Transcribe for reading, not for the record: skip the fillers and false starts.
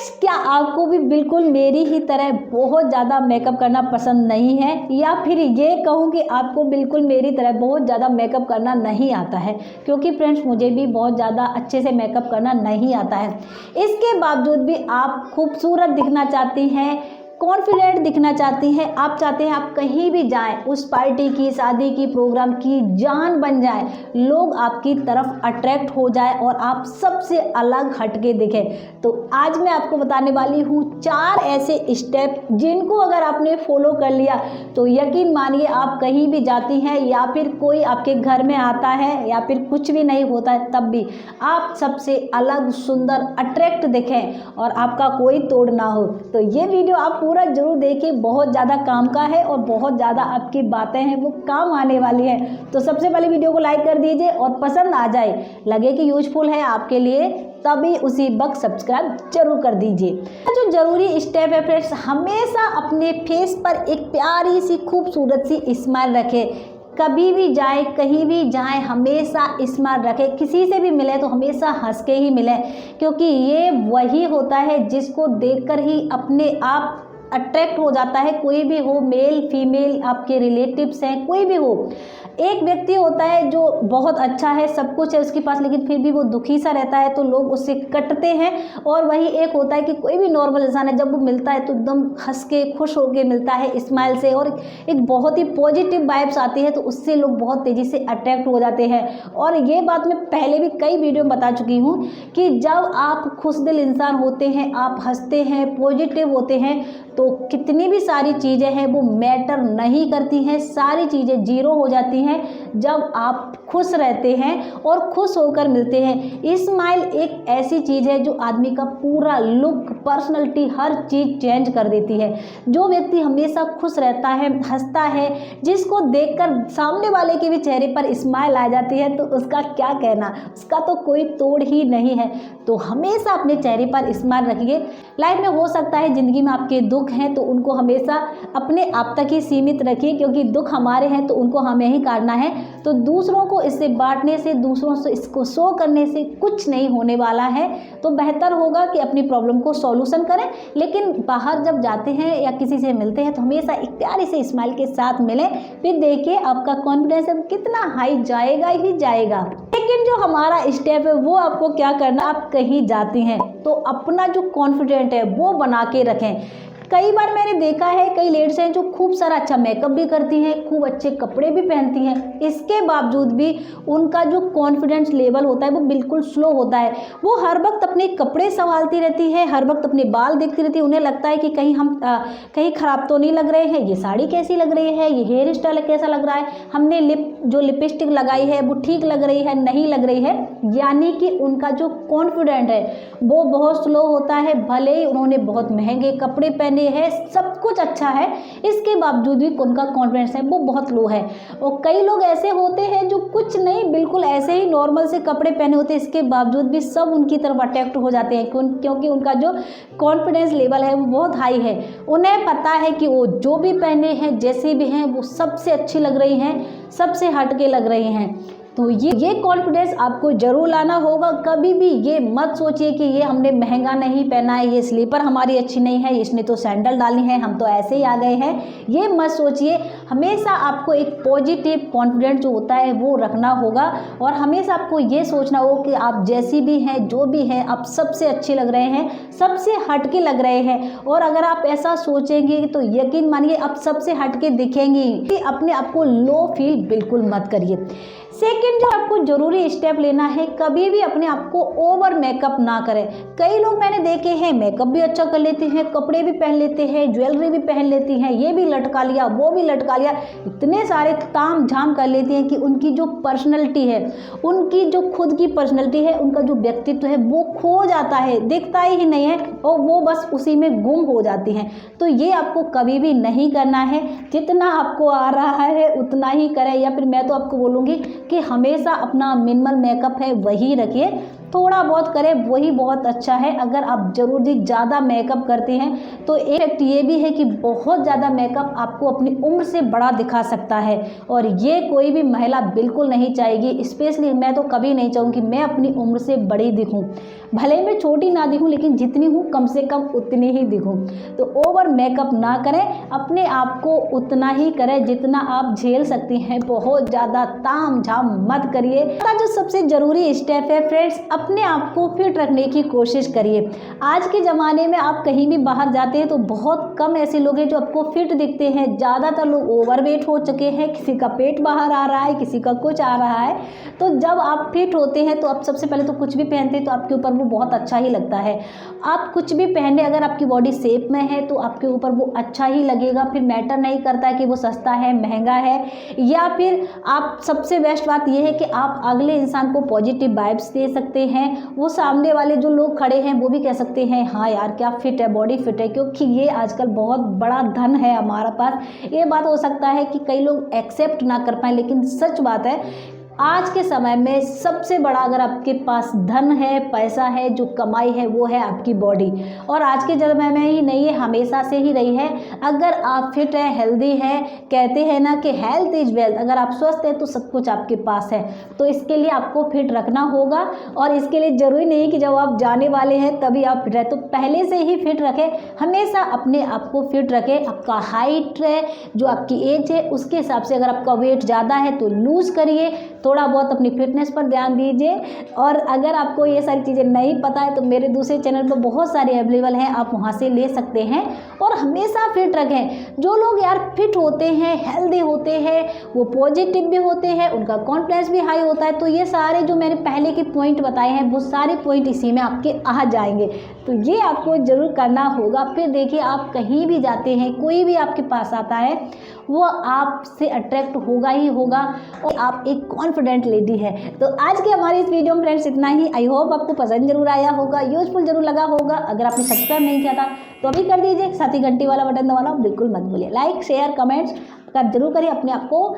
Friends, क्या आपको भी बिल्कुल मेरी ही तरह बहुत ज़्यादा मेकअप करना पसंद नहीं है, या फिर ये कहूँ कि आपको बिल्कुल मेरी तरह बहुत ज़्यादा मेकअप करना नहीं आता है? क्योंकि फ्रेंड्स, मुझे भी बहुत ज़्यादा अच्छे से मेकअप करना नहीं आता है। इसके बावजूद भी आप खूबसूरत दिखना चाहती हैं, कॉन्फिडेंट दिखना चाहती हैं, आप चाहते हैं आप कहीं भी जाएं, उस पार्टी की, शादी की, प्रोग्राम की जान बन जाएं, लोग आपकी तरफ अट्रैक्ट हो जाए और आप सबसे अलग हटके दिखें। तो आज मैं आपको बताने वाली हूँ 4 ऐसे स्टेप जिनको अगर आपने फॉलो कर लिया तो यकीन मानिए आप कहीं भी जाती हैं या फिर कोई आपके घर में आता है या फिर कुछ भी नहीं होता है तब भी आप सबसे अलग, सुंदर, अट्रैक्ट दिखें और आपका कोई तोड़ ना हो। तो ये वीडियो आप पूरा जरूर देखिए, बहुत ज़्यादा काम का है और बहुत ज़्यादा आपकी बातें हैं वो काम आने वाली है। तो सबसे पहले वीडियो को लाइक कर दीजिए और पसंद आ जाए, लगे कि यूजफुल है आपके लिए, तभी उसी वक्त सब्सक्राइब जरूर कर दीजिए। जो जरूरी स्टेप है फ्रेंड्स, हमेशा अपने फेस पर एक प्यारी सी खूबसूरत सी स्माइल रखें। कभी भी जाए, कहीं भी जाए, हमेशा स्माइल रखें। किसी से भी मिले तो हमेशा हंस के ही मिले, क्योंकि ये वही होता है जिसको देखकर ही अपने आप अट्रैक्ट हो जाता है। कोई भी हो, मेल फीमेल, आपके रिलेटिव्स हैं, कोई भी हो। एक व्यक्ति होता है जो बहुत अच्छा है, सब कुछ है उसके पास, लेकिन फिर भी वो दुखी सा रहता है तो लोग उससे कटते हैं। और वही एक होता है कि कोई भी नॉर्मल इंसान है, जब वो मिलता है तो एकदम हंस के, खुश होके मिलता है स्माइल से, और एक बहुत ही पॉजिटिव वाइब्स आती है, तो उससे लोग बहुत तेज़ी से अट्रैक्ट हो जाते हैं। और ये बात मैं पहले भी कई वीडियो में बता चुकी हूँ कि जब आप खुशदिल इंसान होते हैं, आप हंसते हैं, पॉजिटिव होते हैं, तो कितनी भी सारी चीज़ें हैं वो मैटर नहीं करती हैं, सारी चीज़ें जीरो हो जाती हैं जब आप खुश रहते हैं और खुश होकर मिलते हैं। स्माइल एक ऐसी चीज़ है जो आदमी का पूरा लुक, पर्सनैलिटी, हर चीज़ चेंज कर देती है। जो व्यक्ति हमेशा खुश रहता है, हंसता है, जिसको देखकर सामने वाले के भी चेहरे पर स्माइल आ जाती है, तो उसका क्या कहना, उसका तो कोई तोड़ ही नहीं है। तो हमेशा अपने चेहरे पर स्माइल रखिए। लाइफ में हो सकता है ज़िंदगी में आपके दुख हैं तो उनको हमेशा अपने आप तक ही सीमित रखिए, क्योंकि दुख हमारे हैं तो उनको हमें ही काटना है। तो दूसरों को इससे बांटने से, दूसरों से इसको शो करने से कुछ नहीं होने वाला है। तो बेहतर होगा कि अपनी प्रॉब्लम को सॉल्यूशन करें, लेकिन बाहर जब जाते हैं या किसी से मिलते हैं तो हमेशा एक प्यारी से स्माइल के साथ मिलें। फिर देखिए आपका कॉन्फिडेंस कितना हाई जाएगा ही जाएगा। लेकिन जो हमारा स्टेप है वो आपको क्या करना, आप कहीं जाती हैं तो अपना जो कॉन्फिडेंट है वो बना के रखें। कई बार मैंने देखा है कई लेडीज हैं जो खूब सारा अच्छा मेकअप भी करती हैं, खूब अच्छे कपड़े भी पहनती हैं, इसके बावजूद भी उनका जो कॉन्फिडेंस लेवल होता है वो बिल्कुल स्लो होता है। वो हर वक्त अपने कपड़े संभालती रहती है, हर वक्त अपने बाल देखती रहती है, उन्हें लगता है कि कहीं ख़राब तो नहीं लग रहे हैं, ये साड़ी कैसी लग रही है, ये हेयर स्टाइल कैसा लग रहा है, हमने जो लिपस्टिक लगाई है वो ठीक लग रही है, नहीं लग रही है। यानी कि उनका जो कॉन्फिडेंट है वो बहुत स्लो होता है। भले ही उन्होंने बहुत महंगे कपड़े पहने है, सब कुछ अच्छा है, इसके बावजूद भी उनका कॉन्फिडेंस है वो बहुत लो है। और कई लोग ऐसे होते हैं जो कुछ नहीं, बिल्कुल ऐसे ही नॉर्मल से कपड़े पहने होते हैं, इसके बावजूद भी सब उनकी तरफ अट्रैक्ट हो जाते हैं, क्योंकि उनका जो कॉन्फिडेंस लेवल है वो बहुत हाई है। उन्हें पता है कि वो जो भी पहने हैं, जैसे भी हैं, वो सबसे अच्छी लग रही हैं, सबसे हटके लग रही हैं। तो ये कॉन्फिडेंस आपको जरूर लाना होगा। कभी भी ये मत सोचिए कि ये हमने महंगा नहीं पहना है, ये स्लीपर हमारी अच्छी नहीं है, इसने तो सैंडल डाली है, हम तो ऐसे ही आ गए हैं, ये मत सोचिए। हमेशा आपको एक पॉजिटिव कॉन्फिडेंस जो होता है वो रखना होगा, और हमेशा आपको ये सोचना होगा कि आप जैसी भी हैं, जो भी हैं, आप सबसे अच्छे लग रहे हैं, सबसे हटके लग रहे हैं। और अगर आप ऐसा सोचेंगे तो यकीन मानिए आप सबसे हटके दिखेंगी। कि अपने आप को लो फील बिल्कुल मत करिए। सेकंड जो आपको जरूरी स्टेप लेना है, कभी भी अपने आप को ओवर मेकअप ना करें। कई लोग मैंने देखे हैं मेकअप भी अच्छा कर लेते हैं, कपड़े भी पहन लेते हैं, ज्वेलरी भी पहन लेती हैं, ये भी लटका लिया, वो भी लटका लिया, इतने सारे ताम झाम कर लेती हैं कि उनकी जो पर्सनैलिटी है, उनकी जो खुद की पर्सनैलिटी है, उनका जो व्यक्तित्व है वो खो जाता है, दिखता ही नहीं है, और वो बस उसी में गुम हो जाती हैं। तो ये आपको कभी भी नहीं करना है। जितना आपको आ रहा है उतना ही करें, या फिर मैं तो आपको बोलूँगी कि हमेशा अपना मिनिमल मेकअप है वही रखिए। थोड़ा बहुत करें वही बहुत अच्छा है। अगर आप ज़रूरी ज़्यादा मेकअप करते हैं तो एक फैक्ट ये भी है कि बहुत ज़्यादा मेकअप आपको अपनी उम्र से बड़ा दिखा सकता है, और ये कोई भी महिला बिल्कुल नहीं चाहेगी। स्पेशली मैं तो कभी नहीं चाहूँगी मैं अपनी उम्र से बड़ी दिखूँ, भले मैं छोटी ना दिखूँ लेकिन जितनी हूँ कम से कम उतनी ही दिखूँ। तो ओवर मेकअप ना करें, अपने आप को उतना ही करें जितना आप झेल सकती हैं। बहुत ज़्यादा ताम झाम मत करिए। जो सबसे ज़रूरी स्टेप है फ्रेंड्स, अपने आप को फिट रखने की कोशिश करिए। आज के ज़माने में आप कहीं भी बाहर जाते हैं तो बहुत कम ऐसे लोग हैं जो आपको फिट दिखते हैं। ज़्यादातर लोग ओवरवेट हो चुके हैं, किसी का पेट बाहर आ रहा है, किसी का कुछ आ रहा है। तो जब आप फिट होते हैं तो आप सबसे पहले तो कुछ भी पहनते हैं तो आपके ऊपर वो बहुत अच्छा ही लगता है। आप कुछ भी पहने, अगर आपकी बॉडी शेप में है तो आपके ऊपर वो अच्छा ही लगेगा। फिर मैटर नहीं करता है कि वो सस्ता है, महंगा है, या फिर आप, सबसे बेस्ट बात ये है कि आप अगले इंसान को पॉजिटिव वाइब्स दे सकते हैं। वो सामने वाले जो लोग खड़े हैं वो भी कह सकते हैं हाँ यार क्या फिट है, बॉडी फिट है, क्योंकि ये आजकल बहुत बड़ा धन है हमारा पास। ये बात हो सकता है कि कई लोग एक्सेप्ट ना कर पाए, लेकिन सच बात है आज के समय में सबसे बड़ा अगर आपके पास धन है, पैसा है, जो कमाई है वो है आपकी बॉडी। और आज के समय में ही नहीं है, हमेशा से ही रही है। अगर आप फिट हैं, हेल्दी हैं, कहते हैं ना कि हेल्थ इज वेल्थ, अगर आप स्वस्थ हैं तो सब कुछ आपके पास है। तो इसके लिए आपको फिट रखना होगा, और इसके लिए ज़रूरी नहीं कि जब आप जाने वाले हैं तभी आप फिट रहें, तो पहले से ही फिट रखें। हमेशा अपने आप को फिट रखें। आपका हाइट है, जो आपकी एज है उसके हिसाब से, अगर आपका वेट ज़्यादा है तो लूज़ करिए, थोड़ा बहुत अपनी फिटनेस पर ध्यान दीजिए। और अगर आपको ये सारी चीज़ें नहीं पता है तो मेरे दूसरे चैनल पर बहुत सारे अवेलेबल हैं, आप वहाँ से ले सकते हैं। और हमेशा फिट रखें। जो लोग यार फिट होते हैं, हेल्दी होते हैं, वो पॉजिटिव भी होते हैं, उनका कॉन्फिडेंस भी हाई होता है। तो ये सारे जो मैंने पहले के पॉइंट बताए हैं वो सारे पॉइंट इसी में आपके आ जाएंगे। तो ये आपको ज़रूर करना होगा। फिर देखिए आप कहीं भी जाते हैं, कोई भी आपके पास आता है वो आपसे अट्रैक्ट होगा ही होगा, और आप एक कॉन्फिडेंट लेडी है। तो आज के हमारे इस वीडियो में फ्रेंड्स इतना ही। आई होप आपको पसंद जरूर आया होगा, यूजफुल जरूर लगा होगा। अगर आपने सब्सक्राइब नहीं किया था तो अभी कर दीजिए, साथ ही घंटी वाला बटन दबाना बिल्कुल मत भूलिए। लाइक शेयर कमेंट्स कर जरूर करिए। अपने आप को